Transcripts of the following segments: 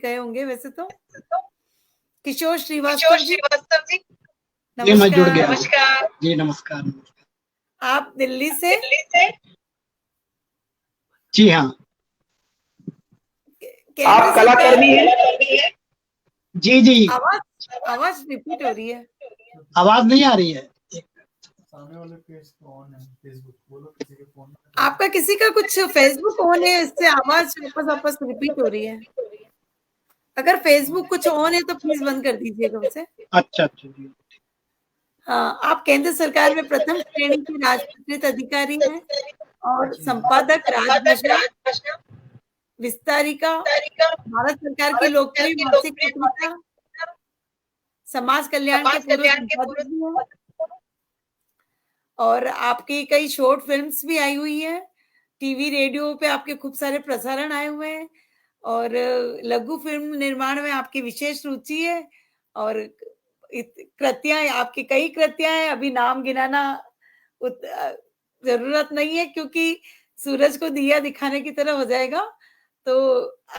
गए होंगे वैसे तो। किशोर किशोर श्रीवास्तव जी, श्रीवास्तव जी, जी मैं जुड़ गया। नमस्कार। जी नमस्कार। आप दिल्ली से? दिल्ली से? जी हाँ। आप कलाकर्मी हैं? जी जी। आवाज रिपीट हो रही है, आवाज नहीं आ रही है। सामने वाले पेज तो ऑन है, फेसबुक बोलो किसी के फोन में। आपका किसी का कुछ फेसबुक ऑन है, इससे आवाज वापस रिपीट हो रही है। अगर फेसबुक कुछ ऑन है तो प्लीज बंद कर दीजिएगा उसे। अच्छा अच्छा जी। हाँ, आप केंद्र सरकार में प्रथम श्रेणी के राजपत्रित अधिकारी हैं और संपादक राजभाषा विस्तारिका, भारत सरकार की लोकप्रिय मासिक पत्रिका समाज कल्याण के पूर्व संपादक भी हैं और आपकी कई शॉर्ट फिल्म्स भी आई हुई है। टीवी रेडियो पे आपके खूब सारे प्रसारण आए हुए हैं और लघु फिल्म निर्माण में आपकी विशेष रुचि है और कृतियां, आपकी कई कृतियां हैं। अभी नाम गिनाना जरूरत नहीं है क्योंकि सूरज को दिया दिखाने की तरह हो जाएगा। तो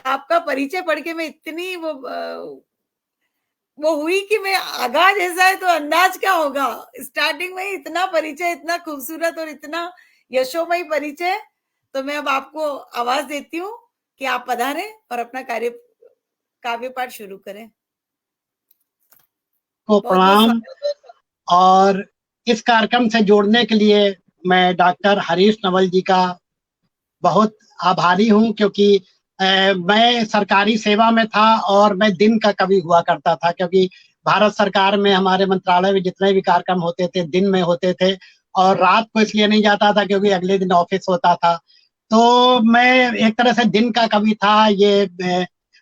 आपका परिचय पढ़ के मैं इतनी वो हुई कि मैं आगाज ऐसा है तो अंदाज क्या होगा। स्टार्टिंग में इतना परिचय, इतना खूबसूरत और इतना यशोमयी परिचय। तो मैं अब आपको आवाज देती हूँ कि आप पधारें और अपना काव्य पाठ शुरू करें। को प्रणाम। और इस कार्यक्रम से जोड़ने के लिए मैं डॉक्टर हरीश नवल जी का बहुत आभारी हूँ क्योंकि मैं सरकारी सेवा में था और मैं दिन का कवि हुआ करता था क्योंकि भारत सरकार में हमारे मंत्रालय में जितने भी कार्यक्रम होते थे दिन में होते थे और रात को इसलिए नहीं जाता था क्योंकि अगले दिन ऑफिस होता था। तो मैं एक तरह से दिन का कवि था। ये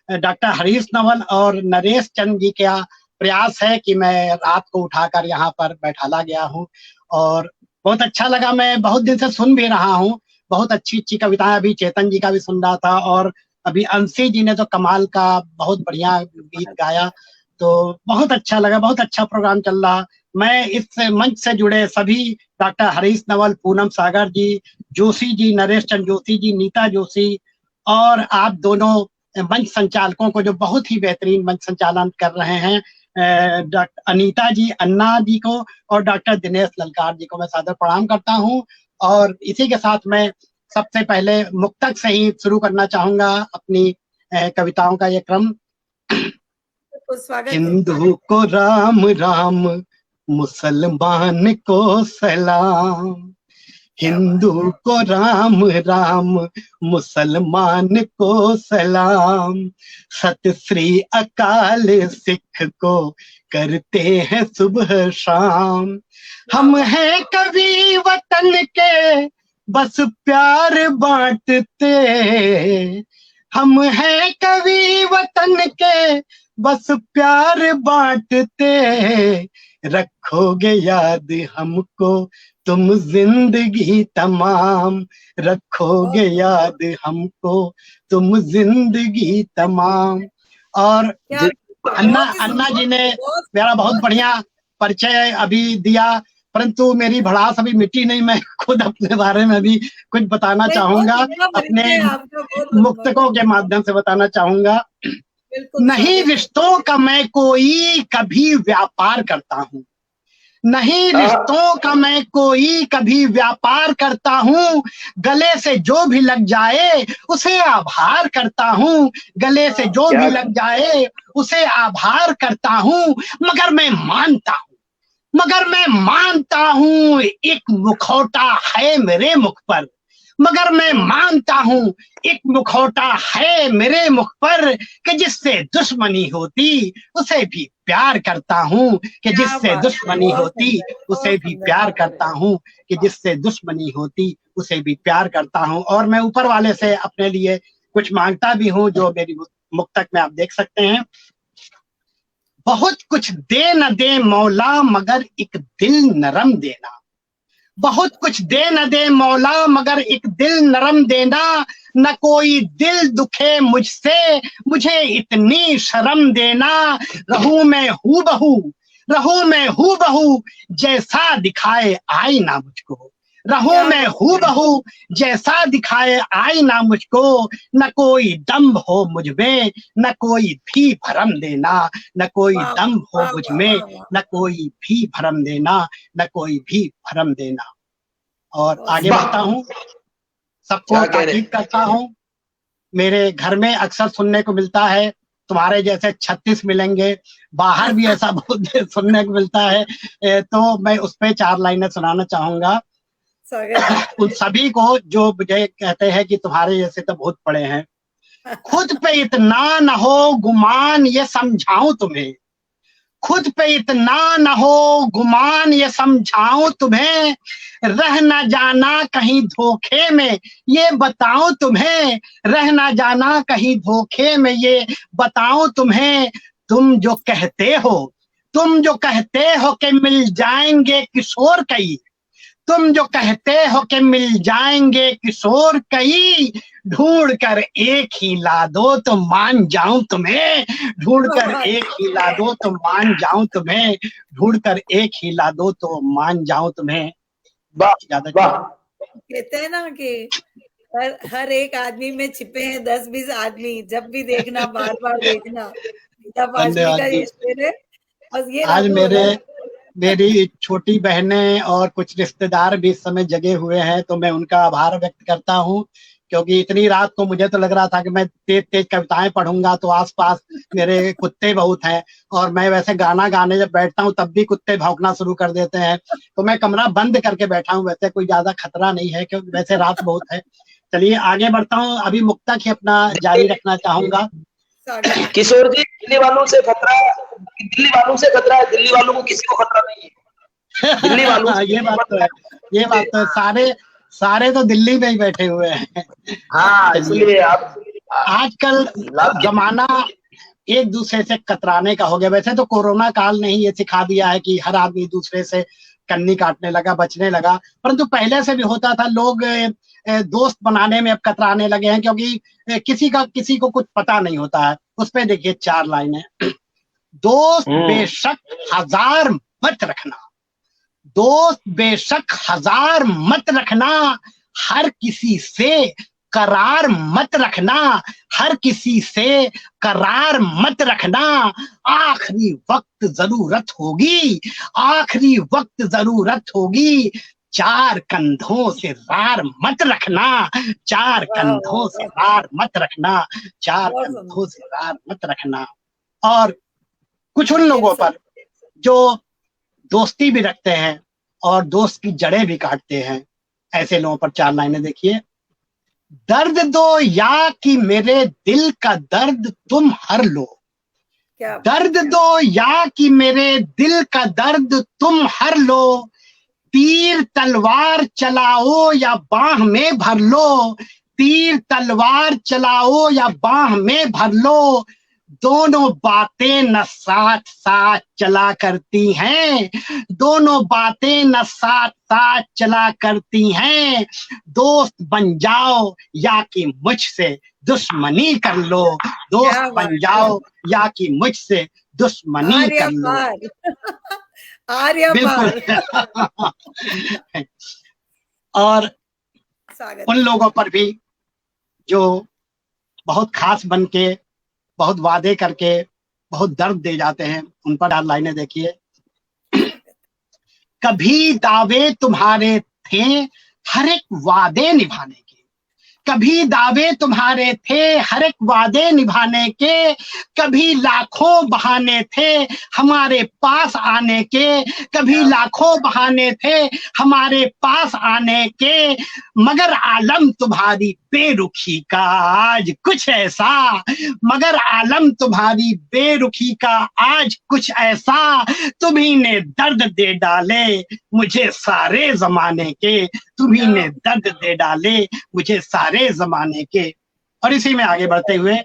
डॉक्टर हरीश नवल और नरेश चंद जी का प्रयास है कि मैं रात को उठाकर यहाँ पर बैठाला गया हूँ और बहुत अच्छा लगा। मैं बहुत दिन से सुन भी रहा हूँ, बहुत अच्छी अच्छी कविताएं। अभी चेतन जी का भी सुन रहा था और अभी अंशी जी ने तो कमाल का बहुत बढ़िया गीत गाया, तो बहुत अच्छा लगा। बहुत अच्छा प्रोग्राम चल रहा। मैं इस मंच से जुड़े सभी डॉक्टर हरीश नवल, पूनम सागर जी, जोशी जी, नरेश चंद्र जोशी जी, नीता जोशी और आप दोनों मंच संचालकों को जो बहुत ही बेहतरीन मंच संचालन कर रहे हैं, डॉक्टर अनीता जी, अन्ना जी को और डॉक्टर दिनेश ललकार जी को मैं सादर प्रणाम करता हूँ। और इसी के साथ मैं सबसे पहले मुक्तक से ही शुरू करना चाहूंगा अपनी कविताओं का ये क्रम। हिंदू को राम राम, मुसलमान को सलाम। हिंदू को राम राम, मुसलमान को सलाम। सत श्री अकाल, सिख को करते हैं सुबह शाम। हम हैं कवि वतन के, बस प्यार बांटते। हम हैं कवि वतन के, बस प्यार बांटते। रखोगे याद हमको तुम जिंदगी तमाम। रखोगे याद हमको तुम जिंदगी तमाम। और अन्ना जी ने मेरा बहुत बढ़िया परिचय अभी दिया, परंतु मेरी भड़ास अभी मिट्टी नहीं। मैं खुद अपने बारे में भी कुछ बताना चाहूंगा, अपने मुक्तकों के माध्यम से बताना चाहूंगा। नहीं रिश्तों का मैं कोई कभी व्यापार करता हूँ। नहीं रिश्तों का मैं कोई कभी व्यापार करता हूँ। गले से जो भी लग जाए उसे आभार करता हूँ। गले से जो भी लग जाए उसे आभार करता हूँ। मगर मैं मानता हूँ एक मुखौटा है मेरे मुख पर। मगर मैं मानता हूँ एक मुखौटा है मेरे मुख पर कि जिससे दुश्मनी होती उसे भी प्यार करता हूँ। कि जिससे दुश्मनी होती उसे भी प्यार करता हूँ। कि जिससे दुश्मनी होती उसे भी प्यार करता हूँ। और मैं ऊपर वाले से अपने लिए कुछ मांगता भी हूँ, जो मेरी मुक्तक में आप देख सकते हैं। बहुत कुछ दे न दे मौला मगर एक दिल नरम देना। बहुत कुछ दे न दे मौला मगर एक दिल नरम देना। न कोई दिल दुखे मुझसे, मुझे इतनी शर्म देना। रहूं मैं हूबहू जैसा दिखाए आईना मुझको। रहूं मैं हूबहू जैसा दिखाए आईना मुझको, न कोई दम्भ हो मुझ में, न कोई भी भरम देना, न कोई वाह दम्भ हो वाह मुझ वाह में, वाह वाह, न कोई भी भरम देना, न कोई भी भरम देना। और बहुत आगे वाह बढ़ता हूँ, सबको क्या कह रहे ताकीद करता हूँ। मेरे घर में अक्सर सुनने को मिलता है, तुम्हारे जैसे 36 मिलेंगे, बाहर भी ऐसा बहुत सुनने को मिलता है। तो मैं उस पे 4 लाइनें सुनाना चाहूंगा स्वागत है। उन सभी को जो मुझे कहते हैं कि तुम्हारे जैसे तो बहुत पढ़े हैं। खुद पे इतना न हो गुमान ये समझाऊं तुम्हें, खुद पे इतना न हो गुमान ये समझाऊं तुम्हें, रह न जाना कहीं धोखे में ये बताऊं तुम्हें, रह न जाना कहीं धोखे में ये बताऊं तुम्हें। तुम जो कहते हो, तुम जो कहते हो कि मिल जाएंगे किशोर कई, तुम जो कहते हो कि मिल जाएंगे किशोर कई, ढूंढ कर एक ही ला दो तो मान जाऊं तुम्हें, ढूंढ कर एक ही ला दो तो मान जाऊं तुम्हें, ढूंढ कर एक ही ला दो तो मान जाऊं तुम्हें। वाह ज्यादा वाह कहते हैं ना कि हर एक आदमी में छिपे हैं 10-20 आदमी, जब भी देखना बार बार देखना। गीता पाशवी का धन्यवाद ये जी। शेर है, बस ये आज लागू होगा। मेरी छोटी बहनें और कुछ रिश्तेदार भी इस समय जगे हुए हैं, तो मैं उनका आभार व्यक्त करता हूँ, क्योंकि इतनी रात को मुझे तो लग रहा था कि मैं तेज तेज कविताएं पढ़ूंगा, तो आसपास मेरे कुत्ते बहुत हैं, और मैं वैसे गाना गाने जब बैठता हूँ तब भी कुत्ते भौंकना शुरू कर देते हैं, तो मैं कमरा बंद करके बैठा हूँ। वैसे कोई ज्यादा खतरा नहीं है, क्योंकि वैसे रात बहुत है। चलिए आगे बढ़ता हूँ, अभी मुक्तक ही अपना जारी रखना चाहूंगा। स्वागत है। किशोर जी, दिल्ली वालों से खतरा है, दिल्ली वालों से खतरा है, दिल्ली वालों को किसी को खतरा नहीं है, दिल्ली वालों से ये बात तो है, ये बात तो है। सारे सारे तो दिल्ली में ही बैठे हुए हैं। हाँ, चलिए, इसलिए आप आजकल जमाना एक दूसरे से कतराने का हो गया। वैसे तो कोरोना काल ने ही ये सिखा दिया है कि हर आदमी दूसरे से कन्नी काटने लगा, बचने लगा, परंतु पहले से भी होता था। लोग दोस्त बनाने में अब कतराने लगे हैं, क्योंकि किसी को कुछ पता नहीं होता है। उस पे देखिए 4 लाइनें। दोस्त बेशक हजार मत रखना, दोस्त बेशक हजार मत रखना, हर किसी से करार मत रखना, हर किसी से करार मत रखना, आखिरी वक्त जरूरत होगी, आखिरी वक्त जरूरत होगी, 4 कंधों से रार मत रखना, 4 कंधों से रार मत रखना, 4 कंधों से रार मत रखना। और कुछ उन लोगों पर जो दोस्ती भी रखते हैं और दोस्त की जड़ें भी काटते हैं, ऐसे लोगों पर 4 लाइनें देखिए। दर्द दो या कि मेरे दिल का दर्द तुम हर लो, दर्द दो या कि मेरे दिल का दर्द तुम हर लो, तीर तलवार चलाओ या बाह में भर लो, तीर तलवार चलाओ या बाह में भर लो, दोनों बातें न साथ साथ चला करती हैं, दोनों बातें न साथ साथ चला करती हैं, दोस्त बन जाओ या कि मुझसे दुश्मनी कर लो, दोस्त बन जाओ या कि मुझसे दुश्मनी कर लो। बिल्कुल। और उन लोगों पर भी जो बहुत खास बन के, बहुत वादे करके, बहुत दर्द दे जाते हैं, उन पर 4 लाइनें देखिए। कभी दावे तुम्हारे थे हर एक वादे निभाने के, कभी दावे तुम्हारे थे हर एक वादे निभाने के, कभी लाखों बहाने थे हमारे पास आने के, कभी लाखों बहाने थे हमारे पास आने के, मगर आलम तुम्हारी बेरुखी का आज कुछ ऐसा, मगर आलम तुम्हारी बेरुखी का आज कुछ ऐसा, तुम्ही ने दर्द दे डाले मुझे सारे जमाने के, तुम्ही ने दर्द दे डाले मुझे सारे जमाने के। और इसी में आगे बढ़ते हुए,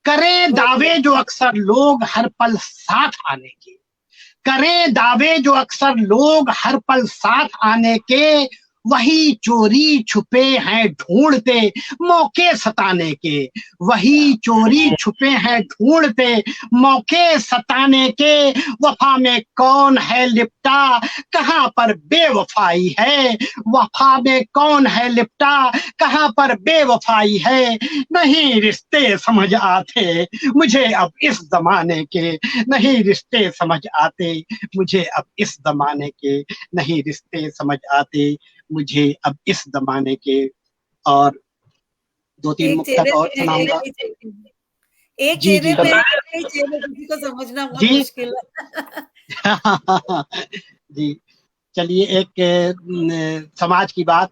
करे दावे जो अक्सर लोग हर पल साथ आने के, करे दावे जो अक्सर लोग हर पल साथ आने के, वही चोरी छुपे हैं ढूंढते मौके सताने के, वही चोरी छुपे हैं ढूंढते मौके सताने के। वफा में कौन है लिपटा, कहाँ पर बेवफाई है, वफा में कौन है लिपटा, कहाँ पर बेवफाई है। नहीं रिश्ते समझ आते मुझे अब इस जमाने के, नहीं रिश्ते समझ आते मुझे अब इस जमाने के, नहीं रिश्ते समझ आते मुझे अब इस जमाने के। और दो तीन एक मुक्तक चेहरे और पे सुनाऊंगा। एक जी चेहरे जी पे बताइए। कई चेहरे, किसी को समझना बहुत जी मुश्किल है। जी चलिए एक समाज की बात।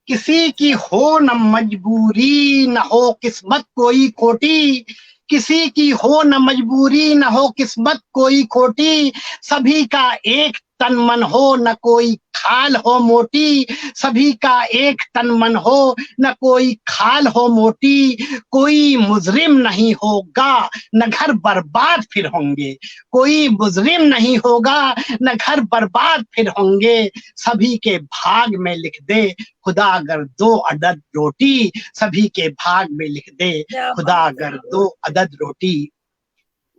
किसी की हो न मजबूरी न हो किस्मत कोई खोटी, किसी की हो न मजबूरी न हो किस्मत कोई खोटी। सभी का एक तन मन हो न कोई खाल हो मोटी, सभी का एक तन मन हो न कोई खाल हो मोटी। कोई मुजरिम नहीं होगा न घर बर्बाद फिर होंगे, कोई मुजरिम नहीं होगा न घर बर्बाद फिर होंगे। सभी के भाग में लिख दे खुदा अगर 2 अदद रोटी, सभी के भाग में लिख दे क्या खुदा बात है, अगर 2 अदद रोटी।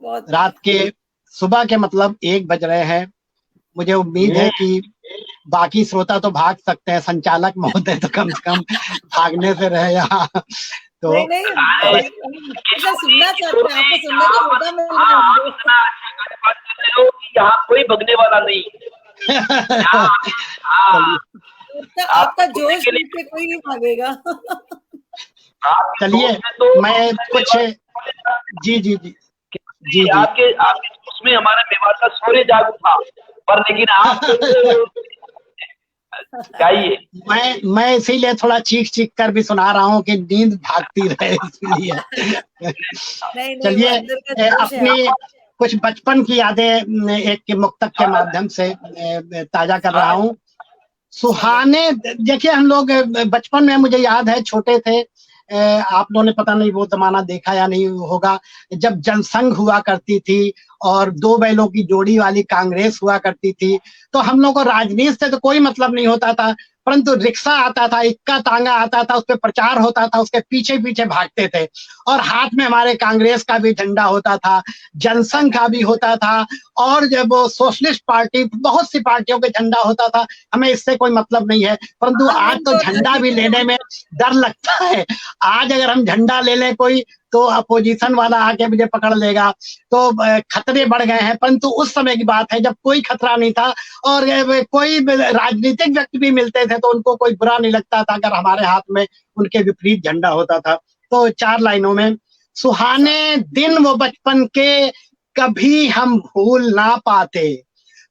बहुत रात के सुबह के मतलब 1 बज रहे हैं। मुझे उम्मीद है कि बाकी श्रोता तो भाग सकते हैं, संचालक महोदय तो कम से कम भागने से रहे यहाँ। तो नहीं नहीं, हम सुनना चाहते हैं, आपको सुनने का मौका मिल रहा है हमको। बात कर रहे हो कि यहाँ कोई भगने वाला नहीं। चलिए तो आपका जोश देख के कोई नहीं भागेगा। चलिए मैं कुछ जी जी जी जी जी आपके उसमें हमारा मेवाड़ का सूर्य जागू था, पर लेकिन आप मैं इसीलिए थोड़ा चीख चीख कर भी सुना रहा हूँ कि नींद भागती रहे इसलिए। नहीं नहीं, वो चलिए अंदर का जोश है। अपनी कुछ बचपन की यादें एक मुक्तक के माध्यम से ताजा कर रहा हूँ। सुहाने, देखिए हम लोग बचपन में, मुझे याद है छोटे थे, आप लोगों ने पता नहीं वो जमाना देखा या नहीं होगा, जब जनसंघ हुआ करती थी और 2 बैलों की जोड़ी वाली कांग्रेस हुआ करती थी, तो हम लोग को राजनीति से तो कोई मतलब नहीं होता था, परंतु रिक्शा आता था, इक्का तांगा आता था, उस पर प्रचार होता था, उसके पीछे पीछे भागते थे और हाथ में हमारे कांग्रेस का भी झंडा होता था, जनसंघ का भी होता था और जब वो सोशलिस्ट पार्टी, बहुत सी पार्टियों के झंडा होता था। हमें इससे कोई मतलब नहीं है, परंतु आज तो झंडा भी लेने में डर लगता है। आज अगर हम झंडा ले लें कोई, तो अपोजिशन वाला आके मुझे पकड़ लेगा, तो खतरे बढ़ गए हैं। परंतु उस समय की बात है जब कोई खतरा नहीं था और कोई राजनीतिक व्यक्ति भी मिलते थे तो उनको कोई बुरा नहीं लगता था अगर हमारे हाथ में उनके विपरीत झंडा होता था। तो 4 लाइनों में, सुहाने दिन वो बचपन के कभी हम भूल ना पाते,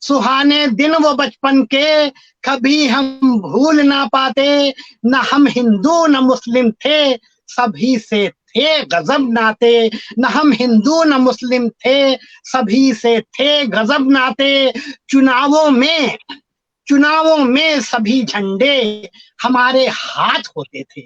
सुहाने दिन वो बचपन के कभी हम भूल ना पाते। न हम हिंदू न मुस्लिम थे, सभी से थे गजब नाते, न हम हिंदू न मुस्लिम थे, सभी से थे गजब नाते। चुनावों में सभी झंडे हमारे हाथ होते थे,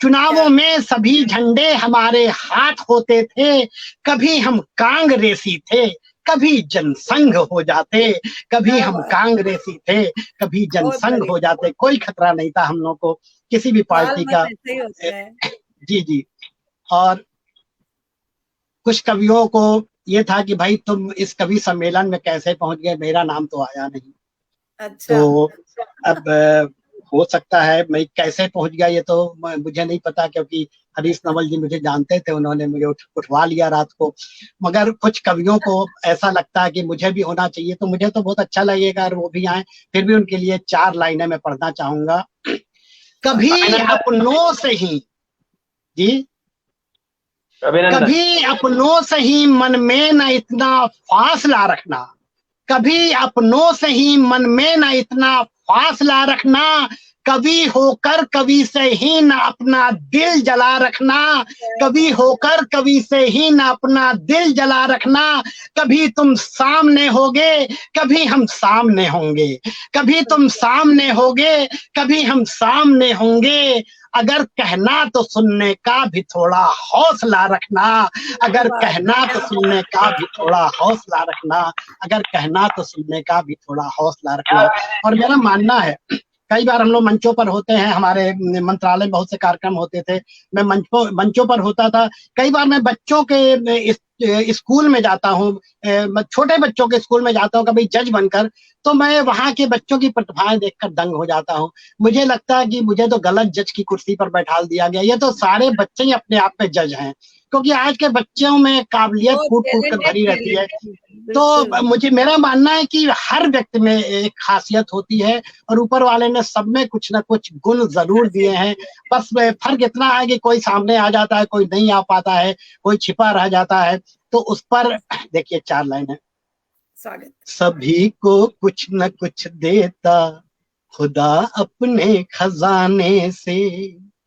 चुनावों में सभी झंडे हमारे हाथ होते थे। कभी हम कांग्रेसी थे, कभी जनसंघ हो जाते, कभी हम कांग्रेसी थे, कभी जनसंघ हो जाते। कोई खतरा नहीं था हम लोग को किसी भी पार्टी का। जी जी। और कुछ कवियों को ये था कि भाई तुम इस कवि सम्मेलन में कैसे पहुंच गए, मेरा नाम तो आया नहीं। अच्छा। तो अब हो सकता है मैं कैसे पहुंच गया ये तो मुझे नहीं पता, क्योंकि हरीश नवल जी मुझे जानते थे, उन्होंने मुझे उठवा लिया रात को। मगर कुछ कवियों को ऐसा लगता है कि मुझे भी होना चाहिए, तो मुझे तो बहुत अच्छा लगेगा और वो भी आए। फिर भी उनके लिए 4 लाइनें मैं पढ़ना चाहूंगा। कभी अपनों से ही, जी, कभी अपनों से ही मन में न इतना फासला रखना, कभी अपनों से ही मन में न इतना फासला रखना। कभी होकर कभी से ही न अपना दिल जला रखना, कभी होकर कभी से ही न अपना दिल जला रखना। कभी तुम सामने होगे, कभी हम सामने होंगे, कभी तुम सामने होगे, कभी हम सामने होंगे। अगर कहना तो सुनने का भी थोड़ा हौसला रखना, अगर कहना तो सुनने का भी थोड़ा हौसला रखना, अगर कहना तो सुनने का भी थोड़ा हौसला रखना। और मेरा मानना है कई बार हम लोग मंचों पर होते हैं, हमारे मंत्रालय में बहुत से कार्यक्रम होते थे, मैं मंचों पर होता था। कई बार मैं बच्चों के स्कूल में जाता हूँ, छोटे बच्चों के स्कूल में जाता हूँ कभी जज बनकर, तो मैं वहाँ के बच्चों की प्रतिभाएं देखकर दंग हो जाता हूँ। मुझे लगता है कि मुझे तो गलत जज की कुर्सी पर बैठा दिया गया, ये तो सारे बच्चे ही अपने आप में जज हैं, क्योंकि आज के बच्चों में काबिलियत बहुत कूट कूट कर टैलेंटेड भरी रहती है। बिल्कुल। तो मेरा मानना है कि हर व्यक्ति में एक खासियत होती है, और ऊपर वाले ने सब में कुछ ना कुछ गुण जरूर दिए हैं। बस फर्क इतना है कि कोई सामने आ जाता है, कोई नहीं आ पाता है, कोई छिपा रह जाता है। तो उस पर देखिए 4 लाइन है। स्वागत। सभी को कुछ न कुछ देता खुदा अपने खजाने से,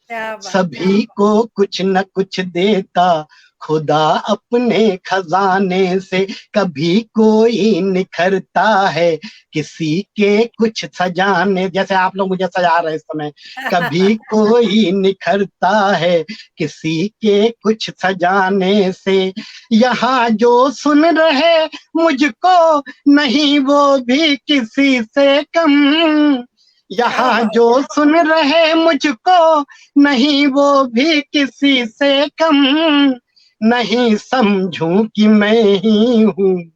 क्या बात। सभी को कुछ न कुछ देता खुदा अपने खजाने से। कभी कोई निखरता है किसी के कुछ सजाने, जैसे आप लोग मुझे सजा रहे इस समय, कभी कोई निखरता है किसी के कुछ सजाने से। यहाँ जो सुन रहे मुझको नहीं वो भी किसी से कम, यहाँ जो सुन रहे मुझको नहीं वो भी किसी से कम। नहीं समझूं कि मैं ही हूँ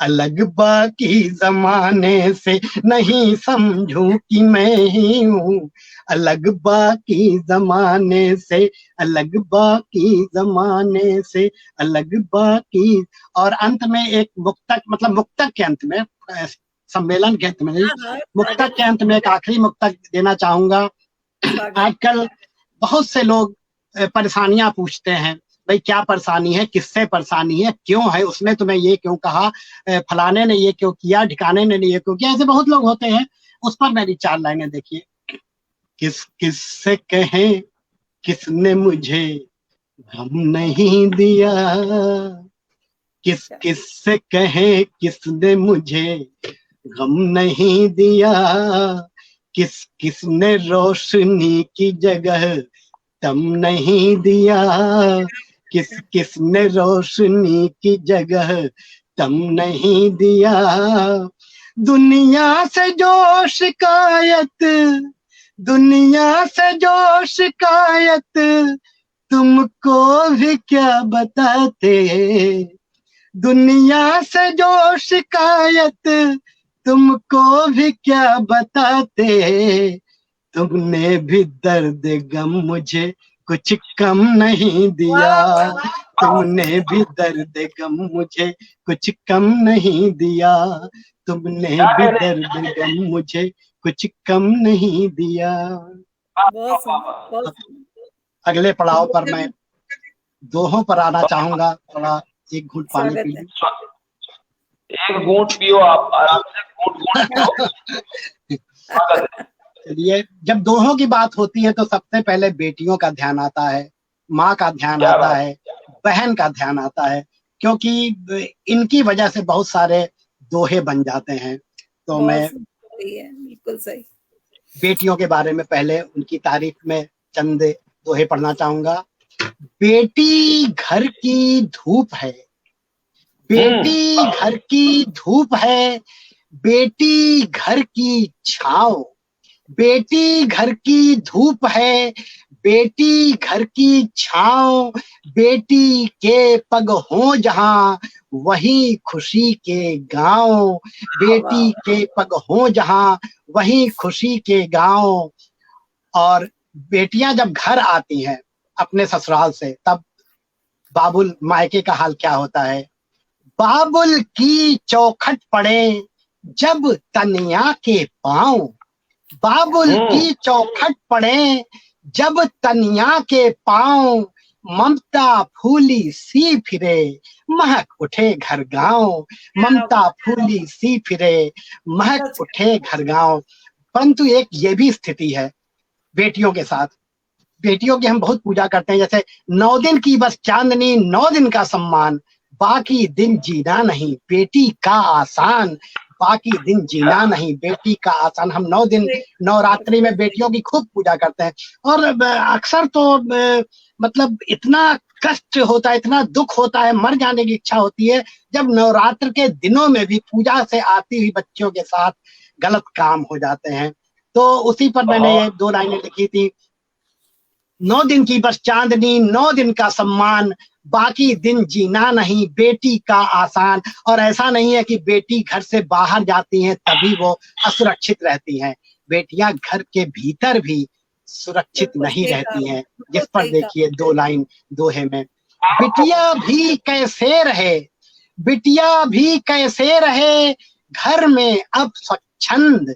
अलग बाकी जमाने से, नहीं समझूं कि मैं ही हूँ अलग बाकी जमाने से, अलग बाकी जमाने से, अलग बाकी। और अंत में एक मुक्तक, मतलब मुक्तक के अंत में, सम्मेलन के अंत में नहीं, मुक्तक के अंत में एक आखिरी मुक्तक देना चाहूंगा। आजकल बहुत से लोग परेशानियां पूछते हैं, भाई क्या परेशानी है, किससे परेशानी है, क्यों है, उसने तुम्हें ये क्यों कहा, फलाने ने ये क्यों किया, ढिकाने ने ये क्यों किया, ऐसे बहुत लोग होते हैं। उस पर मेरी 4 लाइनें देखिए। किस किस से कहें किसने मुझे गम नहीं दिया, किस किस से कहें किसने मुझे गम नहीं दिया, किस किसने रोशनी की जगह दम नहीं दिया, किस किसने रोशनी की जगह दम नहीं दिया। दुनिया से जो शिकायत, दुनिया से जो शिकायत तुमको भी क्या बताते, दुनिया से जो शिकायत तुमको भी क्या बताते, तुमने भी दर्द गम मुझे कुछ कम नहीं दिया, तुमने भी दर्द गम मुझे कुछ कम नहीं दिया, तुमने भी दर्द गम मुझे कुछ कम नहीं दिया। बहुत सुंदर, बहुत अगले पड़ाव पर मैं दोहों पर आना चाहूंगा। थोड़ा एक घूंट पानी पी लूं। एक घूंट पियो आप आराम से, घूंट पियो। चलिए, जब दोहों की बात होती है तो सबसे पहले बेटियों का ध्यान आता है, माँ का ध्यान आता है, बहन का ध्यान आता है, क्योंकि इनकी वजह से बहुत सारे दोहे बन जाते हैं। तो मैं बिल्कुल सही बेटियों के बारे में पहले उनकी तारीफ में चंद दोहे पढ़ना चाहूंगा। बेटी घर की धूप है, बेटी घर की धूप है, बेटी घर की छाँव, बेटी घर की धूप है, बेटी घर की छाँव, बेटी के पग हों जहां वही खुशी के गांव, बेटी के पग हों जहां वही खुशी के गांव। और बेटियां जब घर आती हैं अपने ससुराल से, तब बाबुल मायके का हाल क्या होता है। बाबुल की चौखट पड़े जब तनिया के पांव, बाबुल की चौखट पड़े जब तनिया के पांव, ममता फूली सी फिरे महक उठे घर गांव, ममता फूली सी फिरे महक उठे घर गांव। परंतु एक ये भी स्थिति है बेटियों के साथ, बेटियों की हम बहुत पूजा करते हैं, जैसे 9 दिन की बस चांदनी 9 दिन का सम्मान, बाकी दिन जीना नहीं बेटी का आसान, बाकी दिन जीना नहीं बेटी का आसान। हम 9 दिन नवरात्रि में बेटियों की खूब पूजा करते हैं। और अक्सर तो मतलब इतना कष्ट होता है, इतना दुख होता है, मर जाने की इच्छा होती है जब नवरात्र के दिनों में भी पूजा से आती हुई बच्चियों के साथ गलत काम हो जाते हैं। तो उसी पर मैंने ये 2 लाइनें लिखी थी। 9 दिन की बस चांदनी, 9 दिन का सम्मान, बाकी दिन जीना नहीं बेटी का आसान। और ऐसा नहीं है कि बेटी घर से बाहर जाती हैं तभी वो असुरक्षित रहती हैं, बेटियां घर के भीतर भी सुरक्षित नहीं रहती हैं। जिस पर देखिए 2 लाइन दोहे में, बिटिया भी कैसे रहे, बिटिया भी कैसे रहे घर में अब स्वच्छंद,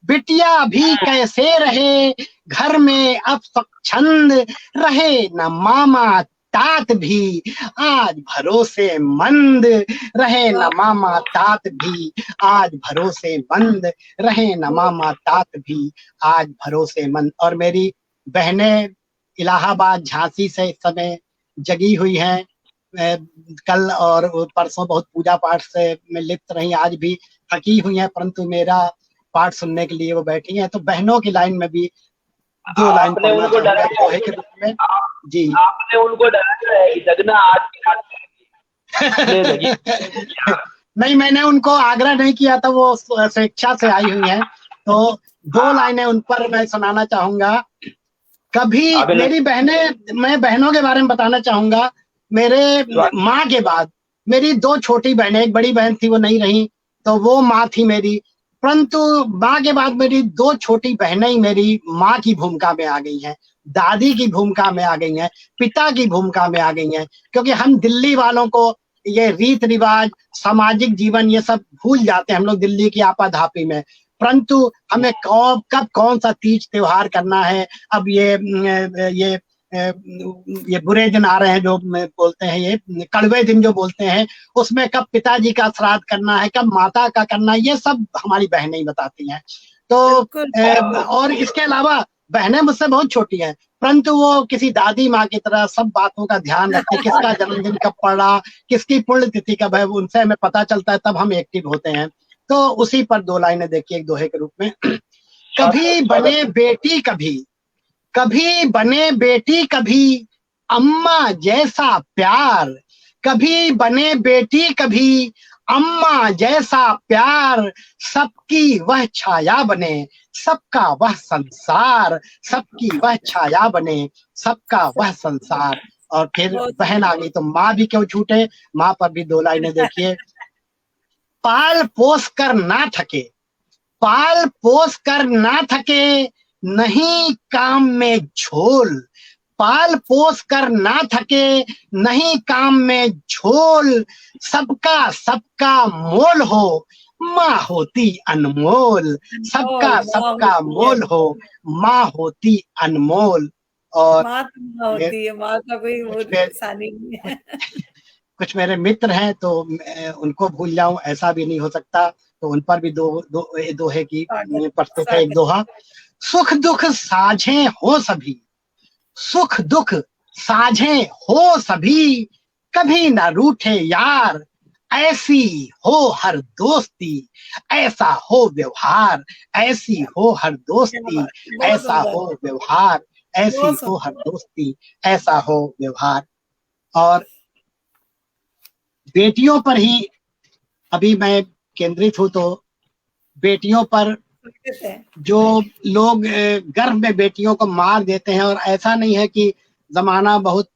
बिटिया भी कैसे रहे घर में अब स्वच्छंद, रहे न मामा तात भी आज भरोसेमंद, रहे न मामा तात भी आज भरोसेमंद, रहे न मामा तात भी आज भरोसेमंद। और मेरी बहनें इलाहाबाद झांसी से इस समय जगी हुई हैं, कल और परसों बहुत पूजा पाठ से में लिप्त रही, आज भी थकी हुई हैं, परंतु मेरा पाठ सुनने के लिए वो बैठी हैं। तो बहनों की लाइन में भी 2 लाइन पढ़ना चाहूंगा दोहे के रूप में। जी, आपने उनको डराया है कि जगना आज की रात नहीं, मैंने उनको आग्रह नहीं किया था, वो स्वेच्छा से आई हुई हैं। तो 2 लाइनें उन पर मैं सुनाना चाहूंगा। कभी मेरी बहनें, मैं बहनों के बारे में बताना चाहूंगा। मेरे माँ के बाद मेरी 2 छोटी बहनें, एक बड़ी बहन थी वो नहीं रही, तो वो माँ थी मेरी, परंतु माँ के बाद मेरी 2 छोटी बहनें ही मेरी माँ की भूमिका में आ गई हैं, दादी की भूमिका में आ गई हैं, पिता की भूमिका में आ गई हैं। क्योंकि हम दिल्ली वालों को ये रीत रिवाज, सामाजिक जीवन, ये सब भूल जाते हैं हम लोग दिल्ली की आपाधापी में। परंतु हमें कब कौन सा तीज त्योहार करना है, अब ये बुरे दिन आ रहे हैं जो बोलते हैं, ये कड़वे दिन जो बोलते हैं, उसमें कब पिताजी का श्राद्ध करना है, कब माता का करना है, ये सब हमारी बहनें ही बताती हैं। तो और इसके अलावा बहनें मुझसे बहुत छोटी हैं, परंतु वो किसी दादी माँ की तरह सब बातों का ध्यान रखती, किसका जन्मदिन कब पड़ा, किसकी पुण्यतिथि कब है, उनसे हमें पता चलता है, तब हम एक्टिव होते हैं। तो उसी पर 2 लाइनें देखिए एक दोहे के रूप में। कभी बने बेटी कभी, कभी बने बेटी कभी अम्मा जैसा प्यार, कभी बने बेटी कभी अम्मा जैसा प्यार, सबकी वह छाया बने सबका वह संसार, सबकी वह छाया बने सबका वह संसार। और फिर बहन आ गई तो माँ भी क्यों छूटे, माँ पर भी 2 लाइनें देखिए। पाल पोस कर ना थके, पाल पोस कर ना थके नहीं काम में झोल, पाल पोस कर ना थके नहीं काम में झोल, सबका सबका मोल हो माँ होती अनमोल, सबका सबका मोल हो माँ होती अनमोल। और माँ तो होती है, माँ का कोई वो आसानी नहीं है। कुछ मेरे मित्र हैं तो उनको भूल जाऊं ऐसा भी नहीं हो सकता, तो उन पर भी दोहे की प्रस्तुत है एक दोहा। सुख दुख साझे हो सभी, सुख दुख साझे हो सभी, कभी ना रूठे यार, ऐसी हो हर दोस्ती ऐसा हो व्यवहार, ऐसी हो हर दोस्ती ऐसा हो व्यवहार, ऐसी हो हर दोस्ती ऐसा हो व्यवहार। और बेटियों पर ही अभी मैं केंद्रित हूं, तो बेटियों पर जो लोग गर्भ में बेटियों को मार देते हैं, और ऐसा नहीं है कि जमाना बहुत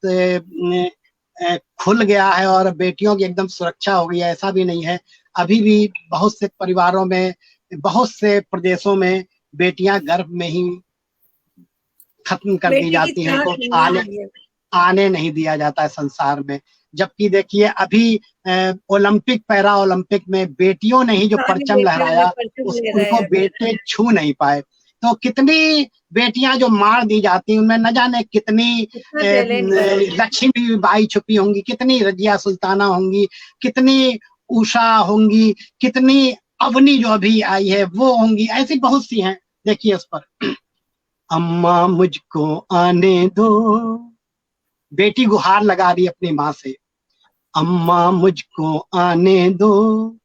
खुल गया है और बेटियों की एकदम सुरक्षा हो गई है, ऐसा भी नहीं है। अभी भी बहुत से परिवारों में, बहुत से प्रदेशों में बेटियां गर्भ में ही खत्म कर दी जाती हैं, तो आने नहीं दिया जाता है संसार में। जबकि देखिए अभी ओलंपिक, पैरा ओलंपिक में बेटियों ने ही जो परचम लहराया, उनको बेटे छू नहीं पाए। तो कितनी बेटियां जो मार दी जाती, उनमें न जाने कितनी लक्ष्मी बाई छुपी होंगी, कितनी रजिया सुल्ताना होंगी, कितनी उषा होंगी, कितनी अवनी जो अभी आई है वो होंगी, ऐसी बहुत सी हैं। देखिए उस पर, अम्मा मुझको आने दो, बेटी गुहार लगा रही अपनी माँ से, अम्मा मुझको आने दो,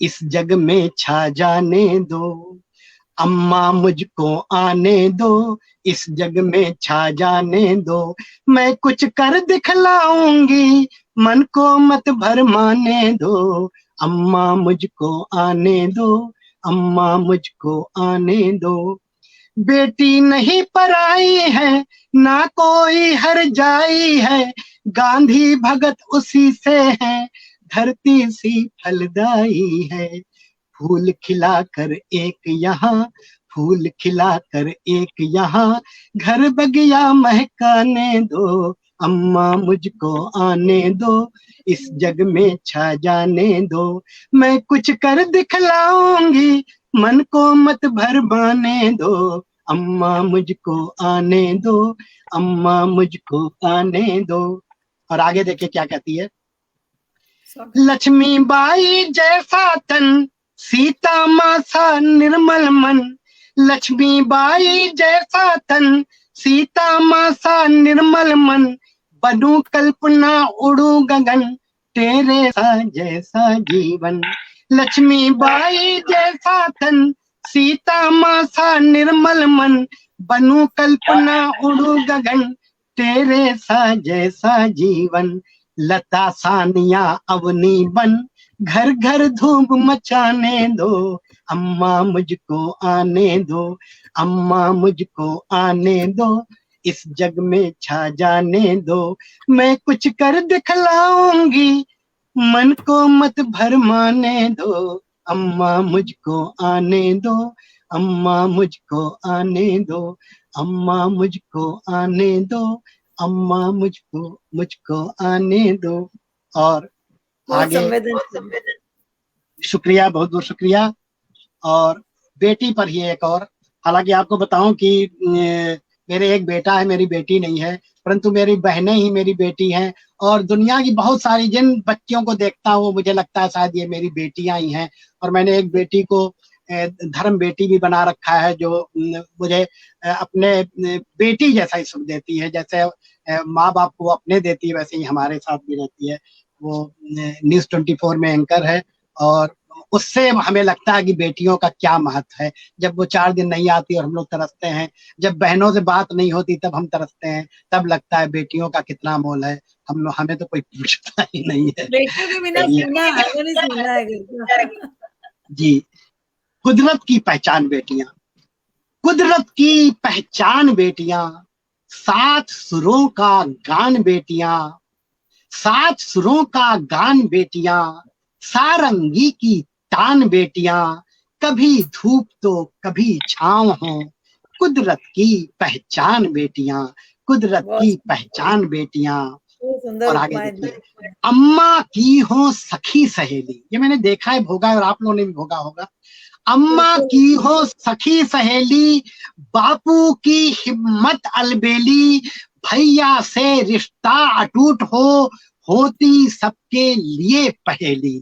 इस जग में छा जाने दो, अम्मा मुझको आने दो, इस जग में छा जाने दो, मैं कुछ कर दिखलाऊंगी, मन को मत भरमाने दो, अम्मा मुझको आने दो, अम्मा मुझको आने दो। बेटी नहीं पराई है, ना कोई हर जाई है, गांधी भगत उसी से है, धरती सी फलदाई है। फूल खिलाकर एक यहाँ, फूल खिलाकर एक यहाँ, घर बगिया महकाने दो, अम्मा मुझको आने दो, इस जग में छा जाने दो। मैं कुछ कर दिखलाऊंगी, मन को मत भरमाने दो, अम्मा मुझको आने दो, अम्मा मुझको आने दो। और आगे देखिए क्या कहती है। लक्ष्मी बाई जैसा तन, सीता माँ सा निर्मल मन, लक्ष्मी बाई जैसा तन, सीता माँ सा निर्मल मन, बनूं कल्पना उड़ू गगन, तेरे सा जैसा जीवन। लक्ष्मी बाई जैसा तन, सीता माँ सा निर्मल मन, बनूं कल्पना उड़ू गगन, तेरे सा जैसा जीवन। लता सानिया अवनी बन, घर घर धूम मचाने दो, अम्मा मुझको आने दो, अम्मा मुझको आने दो, इस जग में छा जाने दो। मैं कुछ कर दिखलाऊंगी, मन को मत भरमाने दो, अम्मा मुझको आने दो, अम्मा मुझको आने दो, अम्मा मुझको आने दो, अम्मा मुझको आने दो। और आगे शुक्रिया, बहुत बहुत शुक्रिया। और बेटी पर ही एक और, हालांकि आपको बताऊं कि मेरे एक बेटा है, मेरी बेटी नहीं है, परंतु मेरी बहनें ही मेरी बेटी हैं। और दुनिया की बहुत सारी जिन बच्चियों को देखता हूँ मुझे लगता है शायद ये मेरी बेटियां ही हैं। और मैंने एक बेटी को धर्म बेटी भी बना रखा है, जो मुझे अपने बेटी जैसा ही सुख देती है, जैसे माँ बाप को अपने देती है वैसे ही हमारे साथ भी रहती है। वो न्यूज़ 24 में एंकर है, और उससे हमें लगता है कि बेटियों का क्या महत्व है। जब वो 4 दिन नहीं आती और हम लोग तरसते हैं, जब बहनों से बात नहीं होती तब हम तरसते हैं, तब लगता है बेटियों का कितना मोल है। हमें तो कोई पूछता ही नहीं है। बेटियों के बिना सोना है। जी, कुदरत की पहचान बेटियां, कुदरत की पहचान बेटियां, 7 सुरों का गान बेटियां, 7 सुरों का गान बेटियां, सारंगी की तान बेटियां, कभी धूप तो कभी छांव हो, कुदरत की पहचान बेटियां, कुदरत की पहचान बेटियां। और आगे देखिए, अम्मा की हो सखी सहेली, ये मैंने देखा है, भोगा है, और आप लोगों ने भी भोगा होगा। अम्मा की हो सखी सहेली, बापू की हिम्मत अलबेली, भैया से रिश्ता अटूट हो, होती सबके लिए पहेली।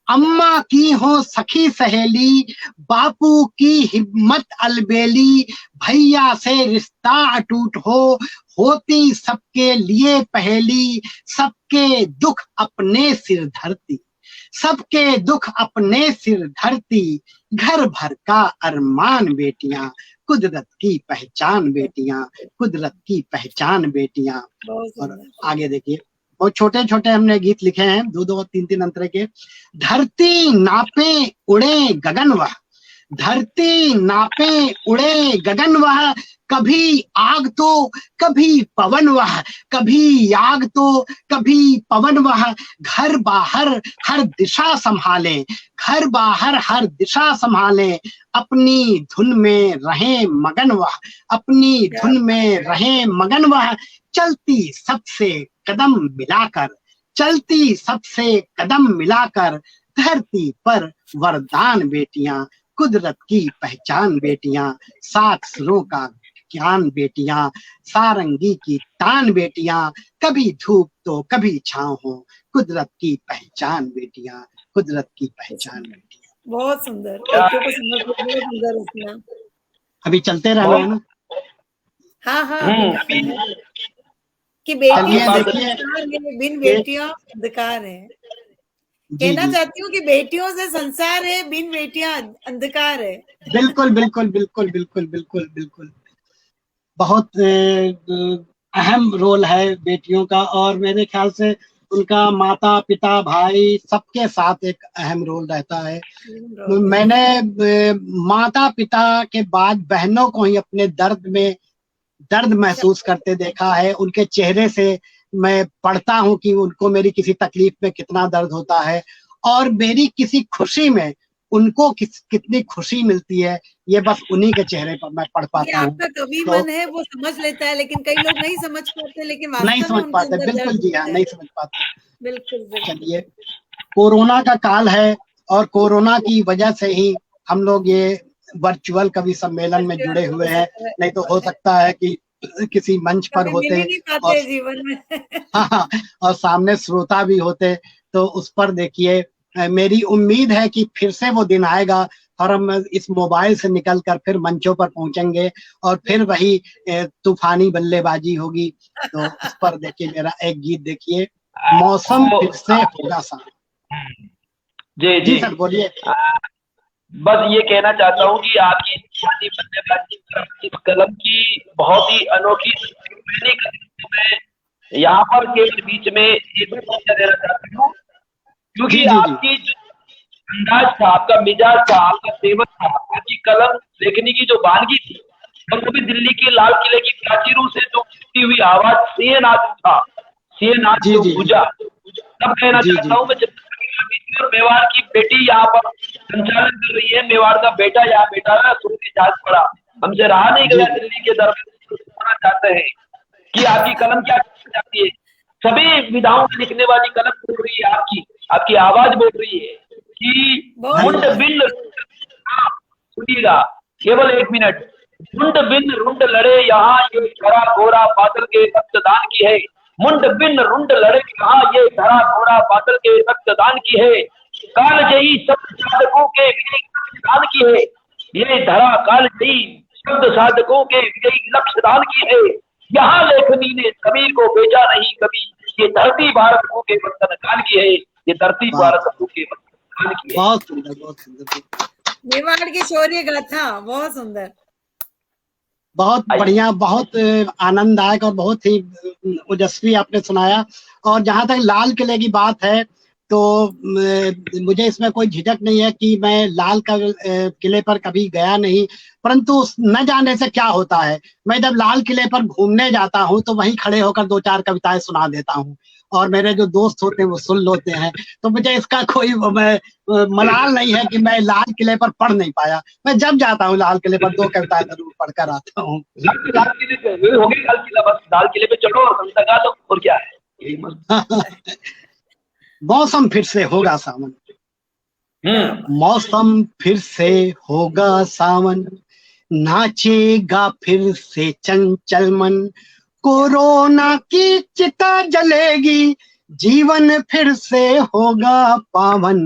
अम्मा की हो सखी सहेली, बापू की हिम्मत अलबेली, भैया से रिश्ता अटूट हो, होती सबके लिए पहेली। सबके दुख अपने सिर धरती, सबके दुख अपने सिर धरती, घर भर का अरमान बेटियां, कुदरत की पहचान बेटियां, कुदरत की पहचान बेटियां। और आगे देखिए, बहुत छोटे छोटे हमने गीत लिखे हैं, 2-2 3-3 अंतरे के। धरती नापे उड़े गगन वह, धरती नापे उड़े गगन वह, कभी आग तो कभी पवन वह, कभी आग तो कभी पवन वह, घर बाहर हर दिशा संभाले, घर बाहर हर दिशा संभाले, अपनी धुन में रहे मगन वह, अपनी धुन में रहे मगन वह, चलती सबसे कदम मिलाकर, चलती सबसे कदम मिलाकर, धरती पर वरदान बेटियां, कुदरत की पहचान बेटियां, 7 सुरों का ज्ञान बेटियां, सारंगी की तान बेटियां, कभी धूप तो कभी छांव हो, कुदरत की पहचान बेटियां, कुदरत की पहचान बेटियां। बहुत सुंदर, बेटियों को सुंदर रचना। अभी चलते रहना है ना। हाँ कि बेटियां बिन बेटियां अंधकार है। कहना चाहती हूँ कि बेटियों से संसार है, बिन बेटियां अंधकार है। बिल्कुल बिल्कुल बिल्कुल बिल्कुल बिल्कुल बिल्कुल, बहुत अहम रोल है बेटियों का। और मेरे ख्याल से उनका माता पिता भाई सबके साथ एक अहम रोल रहता है। मैंने माता पिता के बाद बहनों को ही अपने दर्द महसूस करते देखा है। उनके चेहरे से मैं पढ़ता हूँ कि उनको मेरी किसी तकलीफ में कितना दर्द होता है, और मेरी किसी खुशी में उनको कितनी खुशी मिलती है, ये बस उन्हीं के चेहरे पर मैं पढ़ ये पाता हूँ। आपका कवि तो मन है, वो समझ लेता है, लेकिन कई लोग नहीं समझ पाते, लेकिन नहीं वास्तव में समझ उनके पाते, अंदर बिल्कुल दर्द जी हाँ, होता है। नहीं समझ पाते। बिल्कुल बिल्कुल। चलिए, कोरोना का काल है और कोरोना की वजह से ही हम लोग ये वर्चुअल कवि सम्मेलन में जुड़े वर्चुअल हुए हो हैं। सकता है, नहीं तो हो सकता है कि किसी मंच पर कभी मिल होते ही नहीं और पाते जीवन में। हाँ, और सामने श्रोता भी होते, तो उस पर देखिए मेरी उम्मीद है कि फिर से वो दिन आएगा और हम इस मोबाइल से निकलकर फिर मंचों पर पहुंचेंगे और फिर वही तूफानी बल्लेबाजी होगी। तो उस पर देखिए मेरा एक गीत देखिए, मौसम फिर से होगा सावन। जी जी जी सर बोलिए। बस ये कहना चाहता हूँ कि आपकी तूफानी बल्लेबाजी इस कलम की बहुत ही अनोखी मैंने मैं यहाँ पर केवल बीच में एक परिचय देना चाहता हूँ, क्योंकि जी जी जी आपकी जो अंदाज था, आपका मिजाज था, आपका सेवक था, आपकी कलम लेखनी की जो वानगी थी, और वो भी दिल्ली के लाल किले की प्राचीरों से जो उठती हुई आवाज सिंहनाद था, सिंहनाद जी जो जी गूंजा, तब कहना जी चाहता जी हूँ मैं, जब और मेवाड़ की बेटी यहाँ पर संचालन कर रही है, मेवाड़ का बेटा यहाँ बैठा है, सूरज जहाज पड़ा, हमसे रहा नहीं जी गया, दिल्ली के दरबार होना चाहते हैं कि आपकी कलम क्या चाहती है। सभी विधाओं में लिखने वाली कलम बोल रही है, आपकी आपकी आवाज बोल रही है कि बहुत मुंड बिन, हाँ, सुनिएगा केवल एक मिनट, मुंड बिन रुंड लड़े यहाँ ये धरा घोरा बादल के रक्तदान की है, मुंड बिन रुंड लड़े यहाँ ये धरा घोरा बादल के रक्तदान की है, काल जयी शब्द साधकों के विजयी रक्तदान की है, ये धरा काल जयी शब्द साधकों के विजयी लक्ष्यदान की है, यहाँ लेखनी ने कबीर को बेचा नहीं कभी, ये धरती भारत भू के वतन काल की है, ये धरती भारत भू के वतन काल की है। बहुत सुंदर, बहुत सुंदर, मेवाड़ की शौर्य गाथा, बहुत सुंदर। बहुत बढ़िया, बहुत आनंददायक और बहुत ही ओजस्वी आपने सुनाया। और जहां तक लाल किले की बात है, तो मुझे इसमें कोई झिझक नहीं है कि मैं लाल किले पर कभी गया नहीं, परंतु न जाने से क्या होता है, मैं जब लाल किले पर घूमने जाता हूँ तो वहीं खड़े होकर दो चार कविताएं सुना देता हूँ, और मेरे जो दोस्त होते हैं वो सुन लेते हैं। तो मुझे इसका कोई मलाल नहीं है कि मैं लाल किले पर पढ़ नहीं पाया। मैं जब जाता हूँ लाल किले पर दो कविताएं जरूर पढ़कर आता हूँ। लाल किले पे हो गई, लाल किला, बस लाल किले पे चढ़ो और कविता गा लो, और क्या है, यही मस्त। मौसम फिर से होगा सावन, मौसम फिर से होगा सावन, नाचेगा फिर से चंचल मन, कोरोना की चिता जलेगी, जीवन फिर से होगा पावन,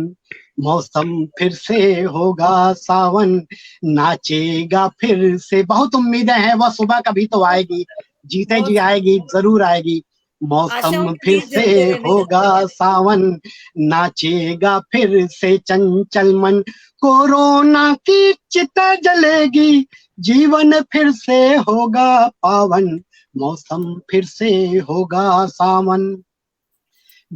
मौसम फिर से होगा सावन, नाचेगा फिर से। बहुत उम्मीदें हैं, वह सुबह कभी तो आएगी, जीते जी आएगी, जरूर आएगी। मौसम फिर से होगा सावन, नाचेगा फिर से चंचल मन, कोरोना की चिता जलेगी, जीवन फिर से होगा पावन, मौसम फिर से होगा सावन।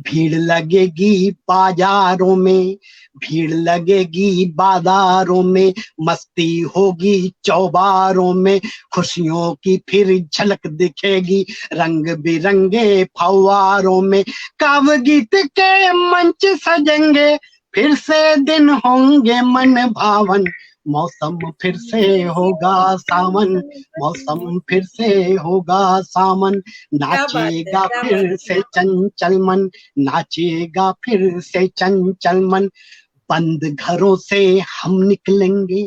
भीड़ लगेगी बाजारों में, भीड़ लगेगी बाजारों में, मस्ती होगी चौबारों में, खुशियों की फिर झलक दिखेगी रंग बिरंगे फव्वारों में, काव्य गीत के मंच सजेंगे, फिर से दिन होंगे मन भावन, मौसम फिर से होगा सावन, मौसम फिर से होगा सावन, नाचेगा फिर से चंचल मन, नाचेगा फिर से चंचल मन। बंद घरों से हम निकलेंगे,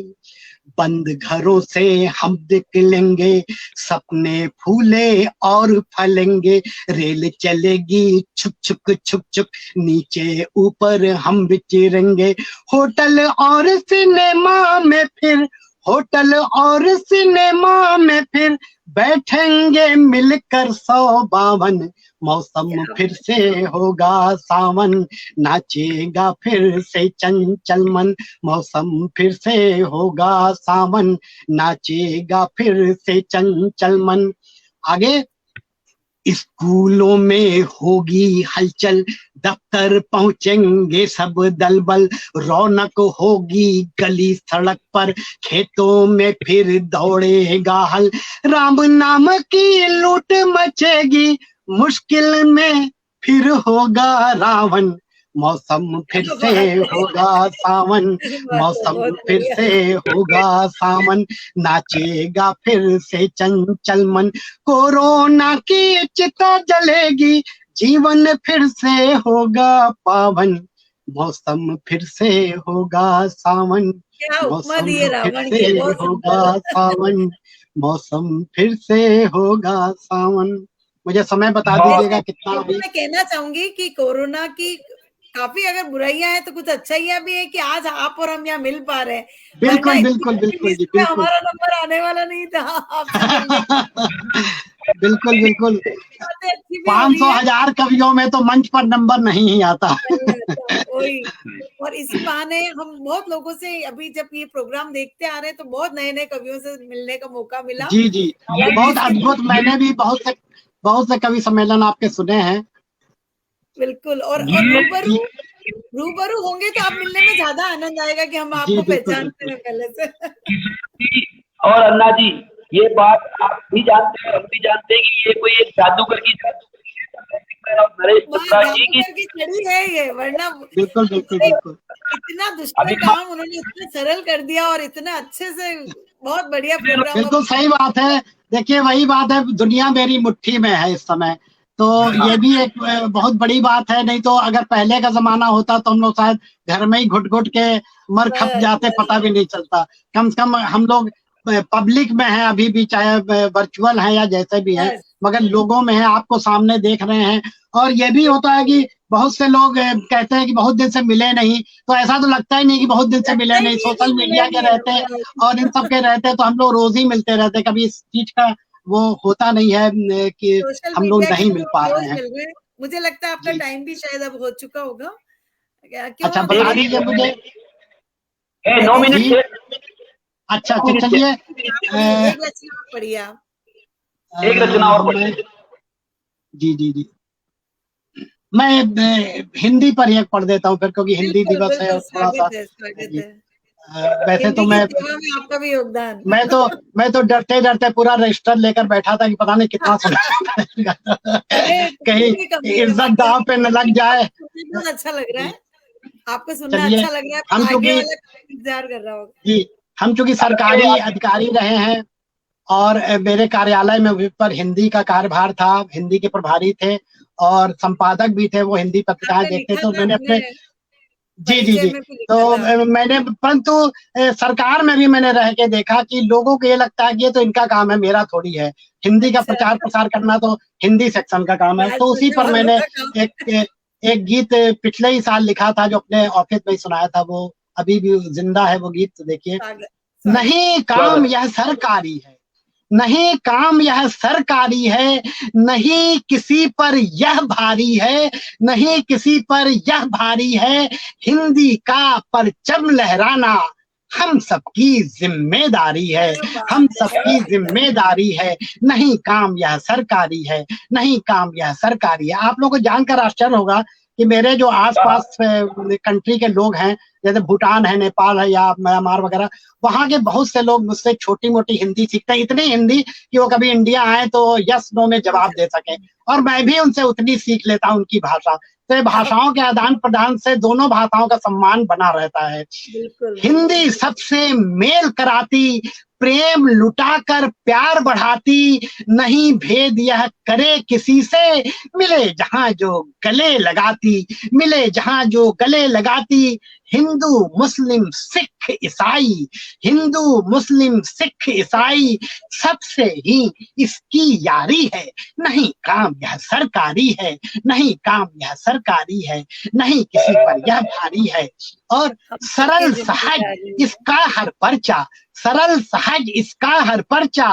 बंद घरों से हम निकलेंगे, सपने फूले और फलेंगे, रेल चलेगी छुक छुक छुक छुक, नीचे ऊपर हम विचरेंगे, होटल और सिनेमा में फिर, होटल और सिनेमा में फिर बैठेंगे मिलकर 152, मौसम फिर से होगा सावन, नाचेगा फिर से चंचल मन, मौसम फिर से होगा सावन, नाचेगा फिर से चंचल मन। आगे स्कूलों में होगी हलचल, दफ्तर पहुंचेंगे सब दलबल, रौनक होगी गली सड़क पर, खेतों में फिर दौड़ेगा हल, राम नाम की लूट मचेगी, मुश्किल में फिर होगा रावण, मौसम फिर से होगा सावन, मौसम फिर से होगा सावन, नाचेगा फिर से चंचल मन, कोरोना की चिता जलेगी, जीवन फिर से होगा पावन, मौसम फिर से होगा सावन, क्या उपमा मौसम दिए फिर रावण से की, बहुत होगा सुंदर। सावन, मौसम फिर से होगा सावन। मुझे समय बता बहुत दीजिएगा कितना तो अभी। मैं कहना चाहूंगी कि कोरोना की काफी अगर बुराइयां हैं तो कुछ अच्छाइयां भी है कि आज आप और हम यहाँ मिल पा रहे हैं, वरना बिल्कुल इतनी बिल्कुल बड़ी बिल्कुल लिस्ट जी में बिल्कुल। हमारा नंबर आने वाला नहीं था आपसे मिलने बिल्कुल बिल्कुल। की। बातें अच्छी भी हो 500 रही है, हजार कवियों में तो मंच पर नंबर नहीं ही आता। नहीं आता, वही। और इसी बहाने हम बहुत लोगों से अभी जब ये प्रोग्राम देखते आ रहे हैं तो बहुत नए नए कवियों से मिलने का मौका मिला। जी जी, हालांकि बहुत इसके अद्भुत। मैंने भी बहुत से कवि सम्मेलन आपके सुने हैं। बिल्कुल, और जी रूबरू होंगे तो आप मिलने में ज्यादा आनंद आएगा कि हम जी आपको बिल्कुल पहचानते बिल्कुल। हैं पहले से। और अन्ना जी, ये बात आप भी जानते हैं, हम भी जानते हैं कि ये कोई एक जादूगर की है, नरेश चोपड़ा जी की। जादूगर की छड़ी है ये, वरना बिल्कुल बिल्कुल बिल्कुल। इतना दुष्कर अभी काम उन्होंने इतना सरल कर दिया और इतना अच्छे से, बहुत बढ़िया प्रोग्राम। बिल्कुल सही बात है। देखिए वही बात है, दुनिया मेरी मुट्ठी में है इस समय, तो ये भी एक बहुत बड़ी बात है। नहीं तो अगर पहले का जमाना होता तो हम लोग शायद घर में ही घुट घुट के मर खप जाते, पता भी नहीं चलता। कम से कम हम लोग पब्लिक में हैं अभी भी, चाहे वर्चुअल है या जैसे भी है, मगर लोगों में है, आपको सामने देख रहे हैं। और ये भी होता है कि बहुत से लोग कहते हैं कि बहुत दिन से मिले नहीं, तो ऐसा तो लगता ही नहीं कि बहुत दिन से मिले नहीं। सोशल मीडिया के रहते और इन सब के रहते तो हम लोग रोज ही मिलते रहते, कभी इस चीज का वो होता नहीं है कि सोशल हम लोग मीडिया के नहीं मिल थ्रू पा रोज रहे हैं। मिल रहे हैं। मुझे लगता है आपका जी टाइम भी शायद अब हो चुका होगा, क्यों अच्छा, आप बता हमारी दीजिए मुझे। 9 मिनट जी से अच्छा तो चलिए एक रचना पढ़िए आप। एक रचना और मैं जी जी जी मैं हिंदी पर एक पढ़ देता हूँ फिर, क्योंकि हिंदी बिल्कुल दिवस है बिल्कुल, और थोड़ा सा। स्वागत जी है। वैसे तो हिंदी की सेवा में आपका भी योगदान। मैं तो डरते डरते पूरा रजिस्टर लेकर बैठा था कि पता नहीं कितना सुना अरे कहीं कोई कमी है, इज्जत दांव पे न लग जाए। बहुत अच्छा लग रहा है, आपको सुनना चलिए, अच्छा लग रहा है, हम पर आगे चूंकि वाला इंतजार कर रहा होगा। जी हम चूंकि सरकारी अधिकारी रहे हैं और मेरे कार्यालय में पर हिंदी का कार्यभार था, हिंदी के प्रभारी थे और संपादक भी थे, वो हिंदी पत्रिकाएं आपने देखते, लिखा तो था, मैंने अपने अपने जी जी परिचय जी में भी तो लिखा था। मैंने, परंतु सरकार में भी मैंने रह के देखा कि लोगों को ये लगता है कि ये तो इनका काम है, मेरा थोड़ी है। हिंदी का अच्छा, प्रचार प्रसार करना तो हिंदी सेक्शन का काम है। तो उसी राजनीति पर वालों मैंने का काम। एक गीत पिछले ही साल लिखा था, जो अपने ऑफिस में ही सुनाया था। वो अभी भी जिंदा है वो गीत, देखिए। स्वागत। नहीं काम यह सरकारी है, नहीं काम यह सरकारी है, नहीं किसी पर यह भारी है, नहीं किसी पर यह भारी है, हिंदी का परचम लहराना हम सबकी जिम्मेदारी है, हम सबकी जिम्मेदारी है। नहीं काम यह सरकारी है, नहीं काम यह सरकारी है। आप लोगों को जानकर आश्चर्य होगा कि मेरे जो आसपास कंट्री के लोग हैं, जैसे भूटान है, नेपाल है या म्यांमार वगैरह, वहां के बहुत से लोग मुझसे छोटी मोटी हिंदी सीखते हैं, इतनी हिंदी कि वो कभी इंडिया आए तो यस नो में जवाब दे सके, और मैं भी उनसे उतनी सीख लेता हूँ उनकी भाषा। तो ये भाषाओं के आदान प्रदान से दोनों भाषाओं का सम्मान बना रहता है। हिंदी सबसे मेल कराती, प्रेम लुटाकर प्यार बढ़ाती, नहीं भेद यह करे किसी से, मिले जहां जो गले लगाती, मिले जहां जो गले लगाती, हिंदू मुस्लिम सिख ईसाई, हिंदू मुस्लिम सिख ईसाई सबसे ही इसकी यारी है। नहीं काम यह सरकारी है, नहीं काम यह सरकारी है, नहीं किसी पर यह भारी है, और सरल सहज इसका हर पर्चा, सरल सहज इसका हर पर्चा,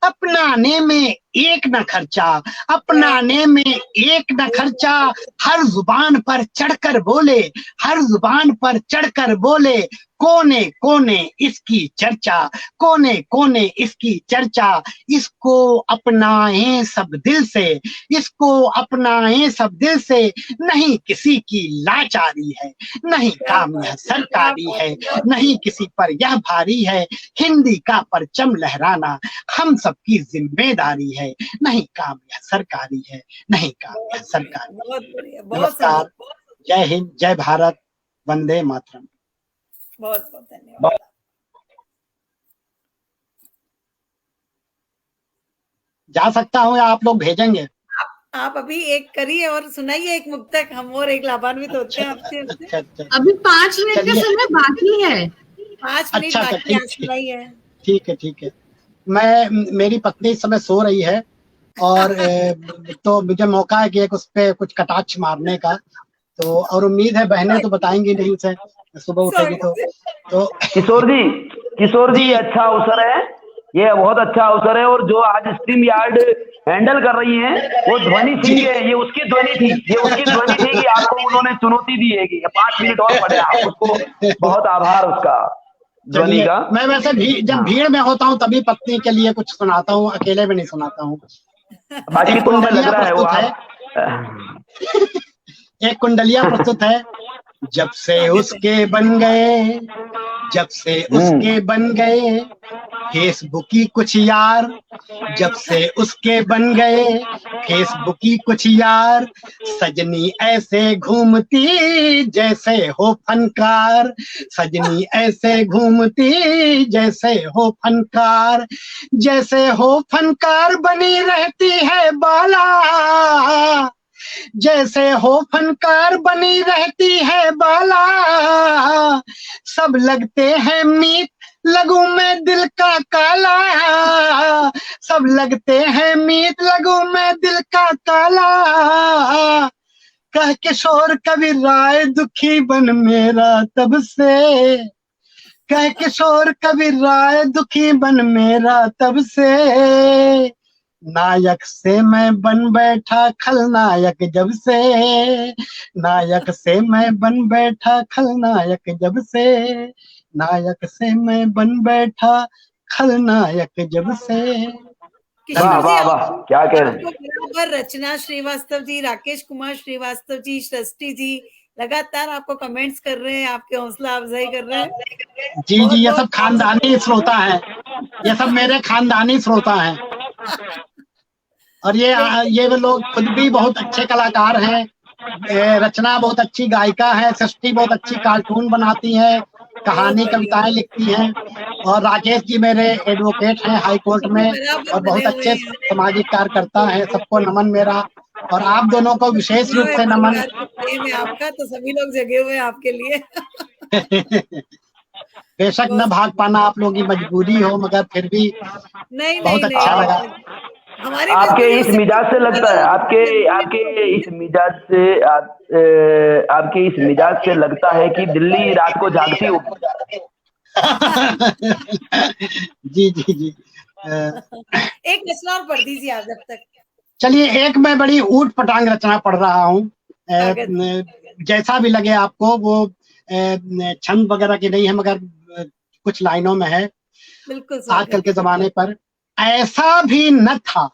अपनाने में एक न खर्चा, अपनाने में एक न खर्चा, हर जुबान पर चढ़कर बोले, हर जुबान पर चढ़कर बोले, कोने कोने इसकी चर्चा, कोने कोने इसकी चर्चा, इसको अपनाएं सब दिल से, इसको अपनाएं सब दिल से, नहीं किसी की लाचारी है, नहीं काम यह सरकारी है, नहीं किसी पर यह भारी है, हिंदी का परचम लहराना हम सबकी जिम्मेदारी है, नहीं काम यह सरकारी है, नहीं काम यह सरकारी। बहुत बढ़िया, नमस्कार, जय हिंद, जय भारत, वंदे मातरम। बहुत बहुत धन्यवाद। जा सकता हूँ या आप लोग भेजेंगे? आप अभी एक करिए और सुनाइए एक मुक्तक, हम और एक लाभान्वित होते हैं आपसे। अच्छा, अभी 5 मिनट का समय बाकी है। 5 मिनट अच्छा, बाकी है, सुनाइए। ठीक है। मेरी पत्नी इस समय सो रही है और तो मुझे मौका है कि एक उस पे कुछ कटाक्ष मारने का, तो और उम्मीद है बहनें तो बताएंगी नहीं उसे, सुबह उठेगी तो किशोर जी अच्छा अवसर है, ये बहुत अच्छा अवसर है। और जो आज स्ट्रीम यार्ड हैंडल कर रही हैं वो ध्वनि सिंह है, ये उसकी ध्वनि थी कि आपको उन्होंने चुनौती दी है कि 5 मिनट और पड़े, आप उसको बहुत आभार उसका ध्वनि का। मैं वैसे जब भीड़ में होता हूँ तभी पत्नी के लिए कुछ सुनाता हूँ, अकेले में नहीं सुनाता हूँ। बाकी तो मुझे लग रहा है वो एक कुंडलिया प्रस्तुत है। जब से उसके बन गए, जब से उसके बन गए फेसबुक की कुछ यार, जब से उसके बन गए फेसबुक की कुछ यार, सजनी ऐसे घूमती जैसे हो फनकार, सजनी ऐसे घूमती जैसे हो फनकार, जैसे हो फनकार बनी रहती है बाला, जैसे हो फनकार बनी रहती है बाला, सब लगते हैं मीत लगू में दिल का काला, सब लगते हैं मीत लगू में दिल का काला, कह किशोर कबीर राय दुखी बन मेरा तब से, कह किशोर कबीर राय दुखी बन मेरा तब से, नायक से मैं बन बैठा खलनायक जब से, नायक से मैं बन बैठा खलनायक जब से, नायक से मैं बन बैठा खलनायक जब से। किशोर जी, वाह क्या कह रहे हैं। बराबर रचना श्रीवास्तव जी, राकेश कुमार श्रीवास्तव जी, सृष्टि जी लगातार आपको कमेंट्स कर रहे हैं, आपके हौसला अफजाई कर रहे हैं। जी ये सब खानदानी श्रोता है, ये सब मेरे खानदानी श्रोता हैं। और ये वो लोग खुद भी बहुत अच्छे कलाकार हैं, रचना बहुत अच्छी गायिका है, सृष्टि बहुत अच्छी कार्टून बनाती है, कहानी कविताएं लिखती हैं, और राकेश जी मेरे एडवोकेट हैं हाई कोर्ट में और बहुत अच्छे सामाजिक कार्यकर्ता हैं। सबको नमन मेरा, और आप दोनों को विशेष रूप से नमन। आपका तो सभी लोग जगे हुए हैं आपके लिए। बेशक न भाग पाना आप लोगों की मजबूरी हो, मगर फिर भी बहुत अच्छा लगा। आपके इस मिजाज से लगता है, आपके इस मिजाज से लगता है कि दिल्ली रात को जागती होगी। जी एक रचना और पढ़ दीजिए आप जब तक। चलिए, एक मैं बड़ी ऊट पटांग रचना पढ़ रहा हूँ, जैसा भी लगे आपको। वो छंद वगैरह की नहीं है, मगर कुछ लाइनों में है। बिल्कुल आजकल के जमाने पर ऐसा भी न था,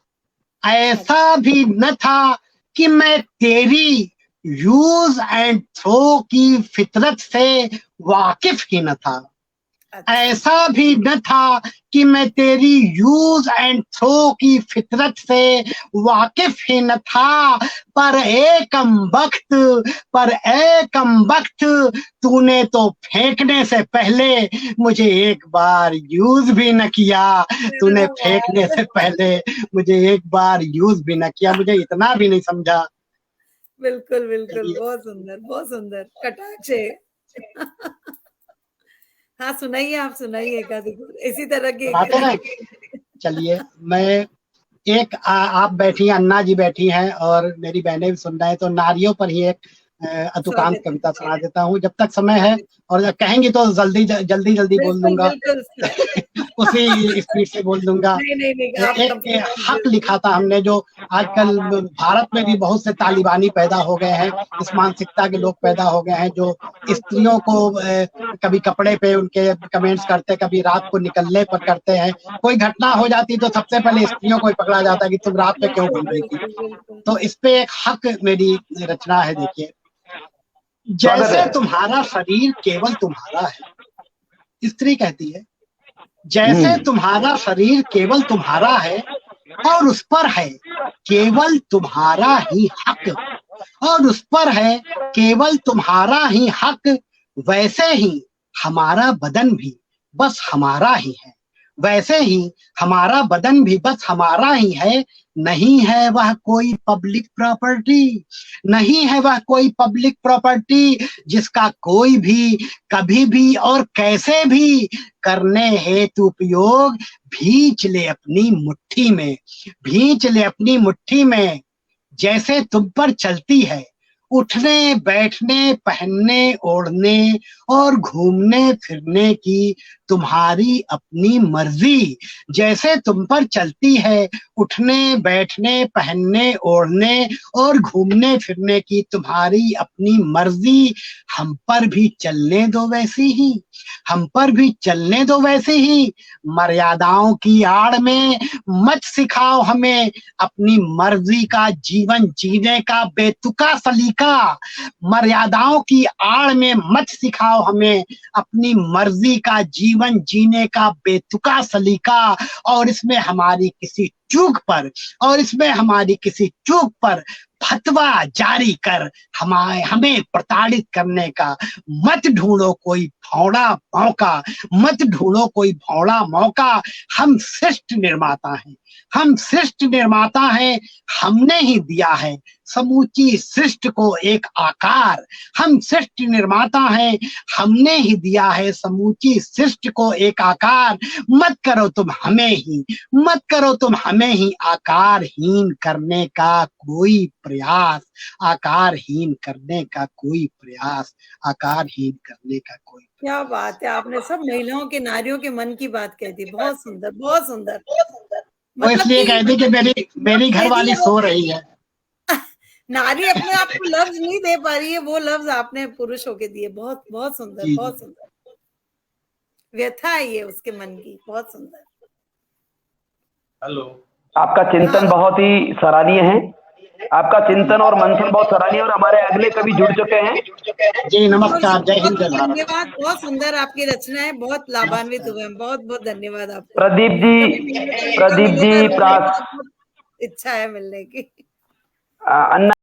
ऐसा भी न था कि मैं तेरी यूज एंड थ्रो की फितरत से वाकिफ ही न था, ऐसा भी न था कि मैं तेरी यूज एंड थ्रो की फितरत से वाकिफ ही न था, पर एकम वक्त तूने तो फेंकने से पहले मुझे एक बार यूज भी न किया, तूने फेंकने से पहले मुझे एक बार यूज भी न किया, मुझे इतना भी नहीं समझा। बिल्कुल बहुत सुंदर कटाक्ष है। हाँ सुनाइए, आप सुनाइए इसी तरह की। चलिए, मैं एक आप बैठी हैं, अन्ना जी बैठी हैं और मेरी बहनें भी सुन रहे हैं, तो नारियों पर ही एक अतुकांत कविता सुना देता हूँ। जब तक समय है और जब कहेंगी तो जल्दी जल्दी जल्दी बोल बिल्कुल दूंगा, बिल्कुल सर। उसी स्पीड से बोल दूंगा। नहीं आप एक हक लिखा था हमने, जो आजकल भारत में भी बहुत से तालिबानी पैदा हो गए हैं, इस मानसिकता के लोग पैदा हो गए हैं जो स्त्रियों को कभी कपड़े पे उनके कमेंट्स करते, कभी रात को निकलने पर करते हैं। कोई घटना हो जाती तो सबसे पहले स्त्रियों को ही पकड़ा जाता है कि तुम रात में क्यों घूम रही थी। बिल्कुल तो इस पे एक हक मेरी रचना है। देखिए, जैसे तुम्हारा शरीर केवल तुम्हारा है, स्त्री कहती है, जैसे तुम्हारा शरीर केवल तुम्हारा है और उस पर है केवल तुम्हारा ही हक, और उस पर है केवल तुम्हारा ही हक, वैसे ही हमारा बदन भी बस हमारा ही है, वैसे ही हमारा बदन भी बस हमारा ही है। नहीं है वह कोई पब्लिक प्रॉपर्टी, नहीं है वह कोई पब्लिक प्रॉपर्टी जिसका कोई भी कभी भी और कैसे भी करने हेतु उपयोग भींच ले अपनी मुट्ठी में, भींच ले अपनी मुट्ठी में। जैसे तुम पर चलती है उठने बैठने पहनने ओढ़ने और घूमने फिरने की तुम्हारी अपनी मर्जी, जैसे तुम पर चलती है उठने बैठने पहनने ओढ़ने और घूमने फिरने की तुम्हारी अपनी मर्जी, हम पर भी चलने दो वैसी ही, हम पर भी चलने दो वैसे ही। मर्यादाओं की आड़ में मत सिखाओ हमें अपनी मर्जी का जीवन जीने का बेतुका सलीका, मर्यादाओं की आड़ में मत सिखाओ हमें अपनी मर्जी का जीवन जीने का बेतुका सलीका। और इसमें हमारी किसी चूक पर, और इसमें हमारी किसी चूक पर फतवा जारी कर हमें प्रताड़ित करने का मत ढूंढो कोई भौड़ा मौका, मत ढूंढो कोई भौड़ा मौका। हम श्रेष्ठ निर्माता हैं, हम श्रेष्ठ निर्माता हैं, हमने ही दिया है समूची सृष्टि को एक आकार। हम श्रेष्ठ निर्माता हैं, हमने ही दिया है समूची सृष्टि को एक आकार। मत करो तुम हमें ही, मत करो तुम हमें ही आकारहीन करने का कोई प्रयास, आकारहीन करने का कोई प्रयास, आकारहीन करने का कोई। क्या बात है, आपने सब महिलाओं के नारियों के मन की बात कह दी। बहुत सुंदर, बहुत सुंदर। वो इसलिए कह दी कि मेरी घरवाली सो रही है। नारी अपने आप को लफ्ज नहीं दे पा रही है, वो लफ्ज आपने पुरुष होके दिए। बहुत बहुत सुंदर, बहुत सुंदर। व्यथा है ये उसके मन की, बहुत सुंदर। हेलो, आपका चिंतन बहुत ही सराहनीय है, आपका चिंतन और मंथन बहुत सराहनीय, और हमारे अगले कवि जुड़ चुके हैं। जी नमस्कार, जय हिंद। धन्यवाद, बहुत सुंदर आपकी रचना है, बहुत लाभान्वित हुए हैं। बहुत बहुत धन्यवाद आपको। प्रदीप जी इच्छा है मिलने की। अन्ना